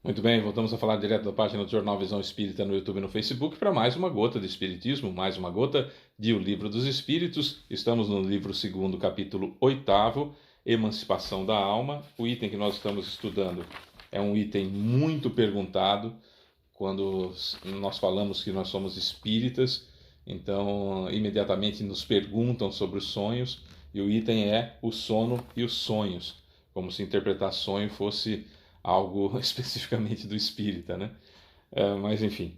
Muito bem, voltamos a falar direto da página do Jornal Visão Espírita no YouTube e no Facebook para mais uma gota de Espiritismo, mais uma gota de O Livro dos Espíritos. Estamos no livro 2º, capítulo 8º, Emancipação da Alma. O item que nós estamos estudando é um item muito perguntado quando nós falamos que nós somos espíritas. Então, imediatamente nos perguntam sobre os sonhos e o item é o sono e os sonhos, como se interpretar sonho fosse algo especificamente do espírita, né? Mas enfim,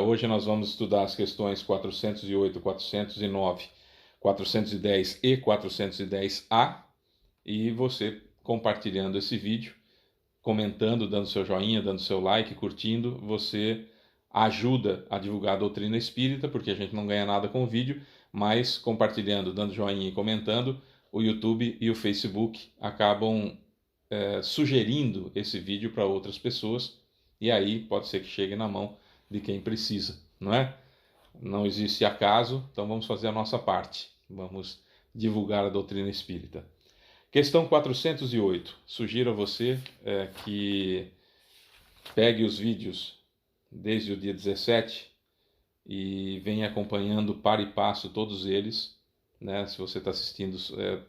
hoje nós vamos estudar as questões 408, 409, 410 e 410A, e você compartilhando esse vídeo, comentando, dando seu joinha, dando seu like, curtindo, você ajuda a divulgar a doutrina espírita, porque a gente não ganha nada com o vídeo, mas compartilhando, dando joinha e comentando, o YouTube e o Facebook acabam sugerindo esse vídeo para outras pessoas, e aí pode ser que chegue na mão de quem precisa, não é? Não existe acaso, então vamos fazer a nossa parte. Vamos divulgar a doutrina espírita. Questão 408. Sugiro a você que pegue os vídeos desde o dia 17 e venha acompanhando par e passo todos eles, né? Se você está assistindo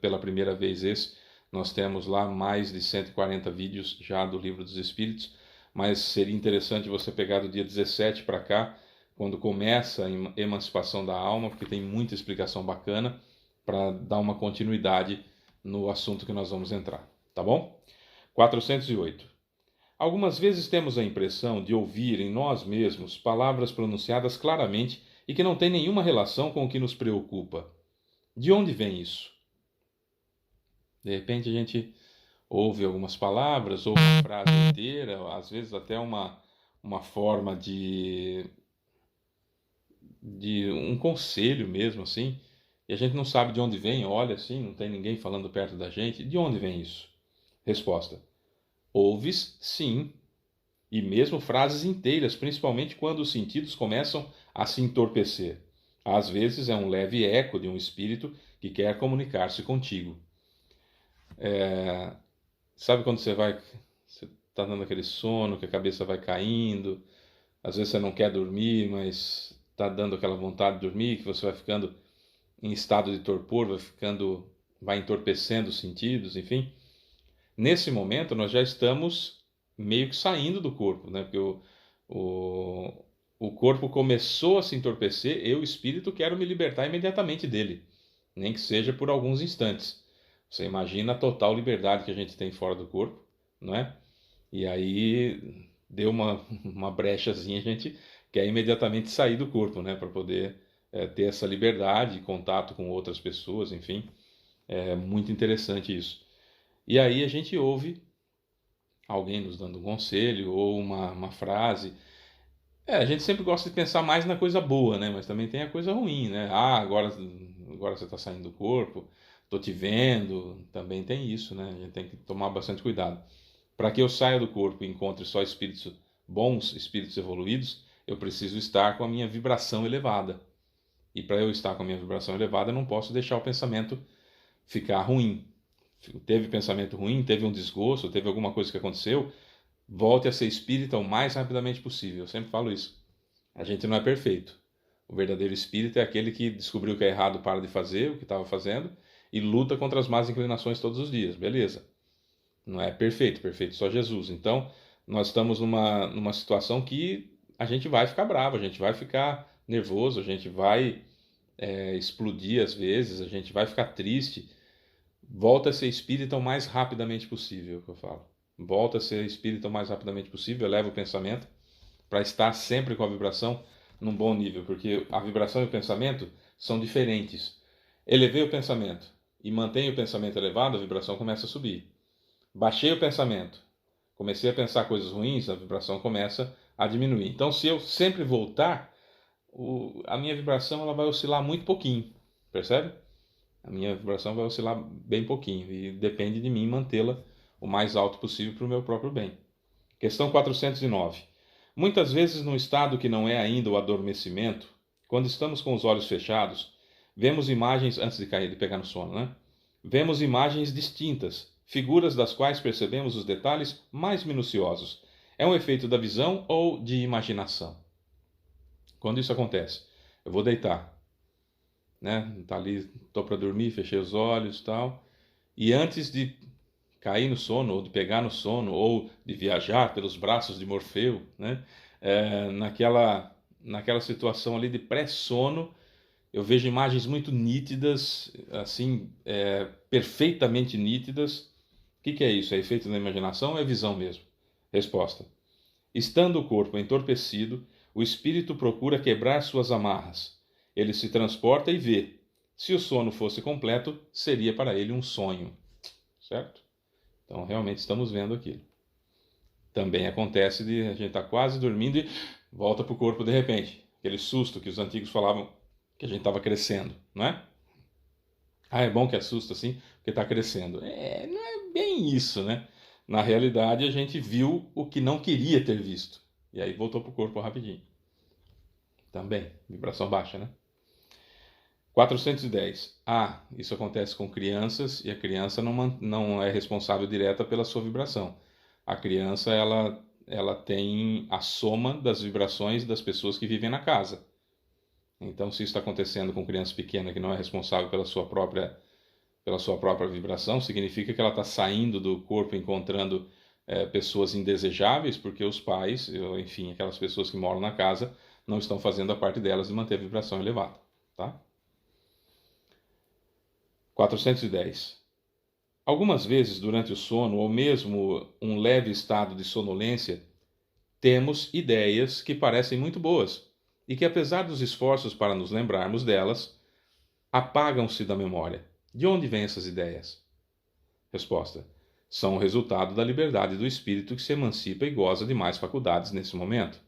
pela primeira vez esse, nós temos lá mais de 140 vídeos já do Livro dos Espíritos, mas seria interessante você pegar do dia 17 para cá, quando começa a emancipação da alma, porque tem muita explicação bacana para dar uma continuidade no assunto que nós vamos entrar, tá bom? 408. Algumas vezes temos a impressão de ouvir em nós mesmos palavras pronunciadas claramente e que não têm nenhuma relação com o que nos preocupa. De onde vem isso? De repente a gente ouve algumas palavras, ou uma frase inteira, às vezes até uma forma de um conselho mesmo, assim, e a gente não sabe de onde vem, olha assim, não tem ninguém falando perto da gente. De onde vem isso? Resposta: ouves, sim, e mesmo frases inteiras, principalmente quando os sentidos começam a se entorpecer. Às vezes é um leve eco de um espírito que quer comunicar-se contigo. Sabe quando você está dando aquele sono, que a cabeça vai caindo, às vezes você não quer dormir, mas está dando aquela vontade de dormir, que você vai ficando em estado de torpor, vai entorpecendo os sentidos, enfim. Nesse momento nós já estamos meio que saindo do corpo, né? Porque o, o corpo começou a se entorpecer, eu, espírito, quero me libertar imediatamente dele, nem que seja por alguns instantes. Você imagina a total liberdade que a gente tem fora do corpo, não é? E aí deu uma brechazinha, a gente quer imediatamente sair do corpo, né? Para poder ter essa liberdade, contato com outras pessoas, enfim. É muito interessante isso. E aí a gente ouve alguém nos dando um conselho ou uma frase. A gente sempre gosta de pensar mais na coisa boa, né? Mas também tem a coisa ruim, né? Ah, agora você está saindo do corpo, estou te vendo. Também tem isso, né? A gente tem que tomar bastante cuidado. Para que eu saia do corpo e encontre só espíritos bons, espíritos evoluídos, eu preciso estar com a minha vibração elevada. E para eu estar com a minha vibração elevada, eu não posso deixar o pensamento ficar ruim. Teve pensamento ruim, teve um desgosto, teve alguma coisa que aconteceu, volte a ser espírita o mais rapidamente possível. Eu sempre falo isso. A gente não é perfeito. O verdadeiro espírita é aquele que descobriu que é errado, para de fazer o que estava fazendo e luta contra as más inclinações todos os dias. Beleza. Não é perfeito, perfeito só Jesus. Então, nós estamos numa situação que a gente vai ficar bravo, a gente vai ficar nervoso, a gente vai explodir às vezes, a gente vai ficar triste. Volta a ser espírita o mais rapidamente possível, que eu falo. Volta a ser espírita o mais rapidamente possível, eleva o pensamento para estar sempre com a vibração num bom nível, porque a vibração e o pensamento são diferentes. Elevei o pensamento e mantenho o pensamento elevado, a vibração começa a subir. Baixei o pensamento, comecei a pensar coisas ruins, a vibração começa a diminuir. Então, se eu sempre voltar, a minha vibração ela vai oscilar muito pouquinho, percebe? A minha vibração vai oscilar bem pouquinho e depende de mim mantê-la o mais alto possível para o meu próprio bem. Questão 409. Muitas vezes, num estado que não é ainda o adormecimento, quando estamos com os olhos fechados, vemos imagens, antes de cair, de pegar no sono, né? Vemos imagens distintas, figuras das quais percebemos os detalhes mais minuciosos. É um efeito da visão ou de imaginação? Quando isso acontece, eu vou deitar, né? Tá ali, tô para dormir, fechei os olhos, e tal, e antes de cair no sono, ou de pegar no sono, ou de viajar pelos braços de Morfeu, né? Naquela situação ali de pré-sono, eu vejo imagens muito nítidas, assim, perfeitamente nítidas. O que é isso? É efeito da imaginação ou é visão mesmo? Resposta: estando o corpo entorpecido, o espírito procura quebrar suas amarras. Ele se transporta e vê. Se o sono fosse completo, seria para ele um sonho. Certo? Então, realmente estamos vendo aquilo. Também acontece de a gente estar quase dormindo e volta para o corpo de repente. Aquele susto que os antigos falavam que a gente estava crescendo, não é? Ah, é bom que assusta assim, porque está crescendo. Não é bem isso, né? Na realidade, a gente viu o que não queria ter visto. E aí voltou para o corpo rapidinho. Também, vibração baixa, né? 410. Isso acontece com crianças e a criança não é responsável direta pela sua vibração. A criança, ela tem a soma das vibrações das pessoas que vivem na casa. Então, se isso está acontecendo com criança pequena que não é responsável pela sua própria vibração, significa que ela está saindo do corpo encontrando pessoas indesejáveis, porque os pais, enfim, aquelas pessoas que moram na casa, não estão fazendo a parte delas de manter a vibração elevada, tá? 410. Algumas vezes, durante o sono, ou mesmo um leve estado de sonolência, temos ideias que parecem muito boas e que, apesar dos esforços para nos lembrarmos delas, apagam-se da memória. De onde vêm essas ideias? Resposta: são o resultado da liberdade do espírito que se emancipa e goza de mais faculdades nesse momento.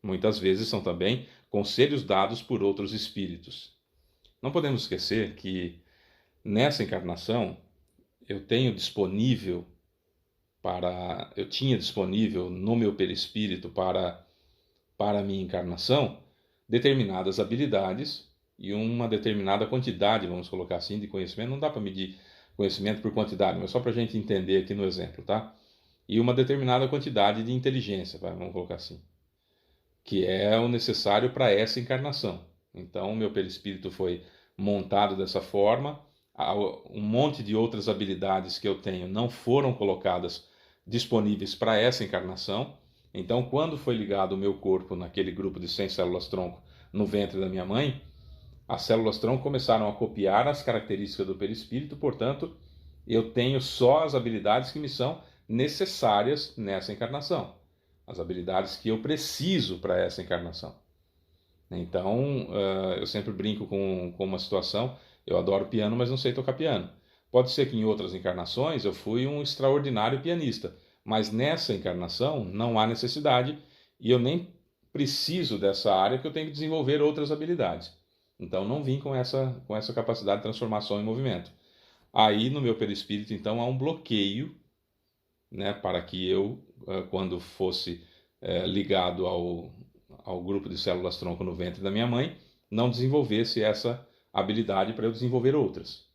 Muitas vezes são também conselhos dados por outros espíritos. Não podemos esquecer que, nessa encarnação, eu tinha disponível no meu perispírito para a minha encarnação determinadas habilidades e uma determinada quantidade, vamos colocar assim, de conhecimento. Não dá para medir conhecimento por quantidade, mas só para a gente entender aqui no exemplo, tá? E uma determinada quantidade de inteligência, vamos colocar assim, que é o necessário para essa encarnação. Então, o meu perispírito foi montado dessa forma. Um monte de outras habilidades que eu tenho não foram colocadas disponíveis para essa encarnação. Então, quando foi ligado o meu corpo naquele grupo de 100 células-tronco no ventre da minha mãe, as células-tronco começaram a copiar as características do perispírito, portanto, eu tenho só as habilidades que me são necessárias nessa encarnação, as habilidades que eu preciso para essa encarnação. Então, eu sempre brinco com uma situação. Eu adoro piano, mas não sei tocar piano. Pode ser que em outras encarnações eu fui um extraordinário pianista, mas nessa encarnação não há necessidade e eu nem preciso dessa área, que eu tenho que desenvolver outras habilidades. Então, não vim com essa capacidade de transformação em movimento. Aí, no meu perispírito, então, há um bloqueio, né, para que eu, quando fosse ligado ao grupo de células-tronco no ventre da minha mãe, não desenvolvesse essa habilidade para eu desenvolver outras.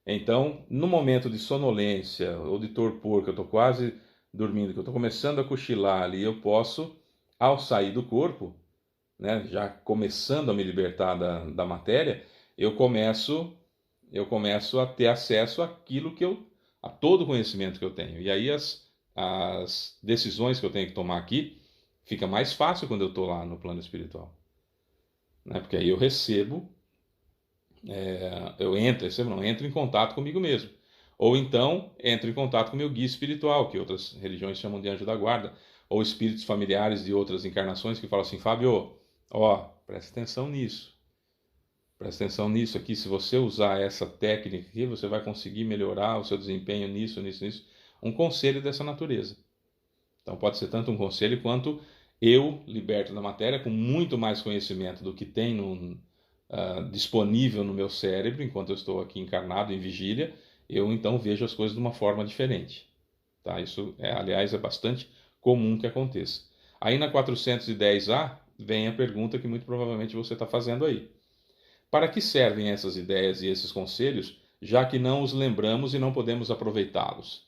Então, no momento de sonolência ou de torpor, que eu estou quase dormindo, que eu estou começando a cochilar ali, eu posso, ao sair do corpo, né, já começando a me libertar da matéria, eu começo a ter acesso àquilo a todo o conhecimento que eu tenho. E aí as decisões que eu tenho que tomar aqui fica mais fácil quando eu estou lá no plano espiritual, né? Porque aí eu entro em contato comigo mesmo. Ou então entro em contato com o meu guia espiritual, que outras religiões chamam de anjo da guarda, ou espíritos familiares de outras encarnações que falam assim: Fábio, presta atenção nisso. Presta atenção nisso aqui. Se você usar essa técnica aqui, você vai conseguir melhorar o seu desempenho nisso. Um conselho dessa natureza. Então pode ser tanto um conselho quanto eu, liberto da matéria, com muito mais conhecimento do que tem disponível no meu cérebro, enquanto eu estou aqui encarnado em vigília, eu então vejo as coisas de uma forma diferente. Tá? Isso, aliás, é bastante comum que aconteça. Aí na 410A vem a pergunta que muito provavelmente você está fazendo aí. Para que servem essas ideias e esses conselhos, já que não os lembramos e não podemos aproveitá-los?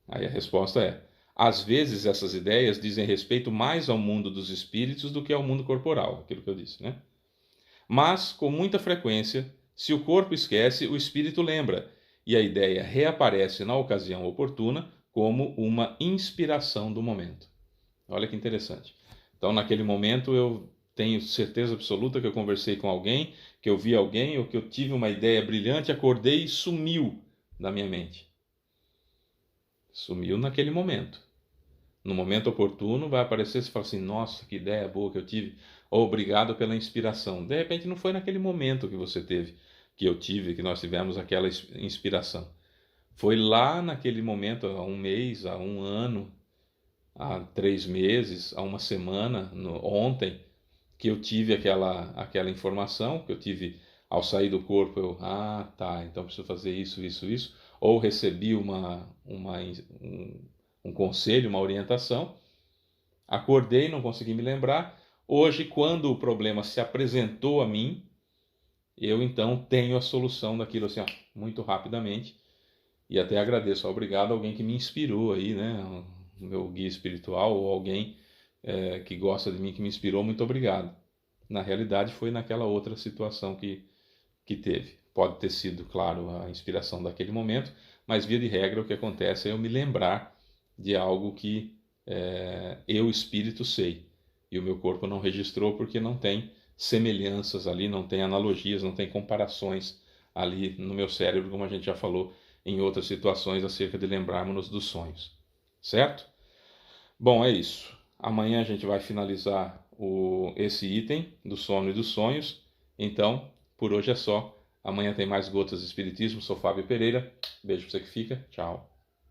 Aí a resposta é: Às vezes essas ideias dizem respeito mais ao mundo dos espíritos do que ao mundo corporal, aquilo que eu disse, né? Mas, com muita frequência, se o corpo esquece, o espírito lembra, e a ideia reaparece na ocasião oportuna como uma inspiração do momento. Olha que interessante. Então, naquele momento, eu tenho certeza absoluta que eu conversei com alguém, que eu vi alguém, ou que eu tive uma ideia brilhante, acordei e sumiu da minha mente. Sumiu naquele momento. No momento oportuno vai aparecer, você fala assim, nossa, que ideia boa que eu tive, ou obrigado pela inspiração. De repente não foi naquele momento que você teve, que eu tive, que nós tivemos aquela inspiração. Foi lá naquele momento, há um mês, há um ano, há 3 meses, há uma semana, ontem, que eu tive aquela informação, que eu tive ao sair do corpo, tá, então preciso fazer isso, isso, isso, ou recebi um conselho, uma orientação, acordei, não consegui me lembrar. Hoje, quando o problema se apresentou a mim, eu então tenho a solução daquilo assim, ó, muito rapidamente, e até agradeço, obrigado a alguém que me inspirou aí, né, o meu guia espiritual, ou alguém que gosta de mim, que me inspirou, muito obrigado. Na realidade, foi naquela outra situação que teve. Pode ter sido, claro, a inspiração daquele momento, mas via de regra o que acontece é eu me lembrar de algo que eu, espírito, sei. E o meu corpo não registrou porque não tem semelhanças ali, não tem analogias, não tem comparações ali no meu cérebro, como a gente já falou em outras situações acerca de lembrarmos dos sonhos. Certo? Bom, é isso. Amanhã a gente vai finalizar esse item do sono e dos sonhos. Então, por hoje é só. Amanhã tem mais Gotas de Espiritismo. Sou Fábio Pereira. Beijo pra você que fica. Tchau.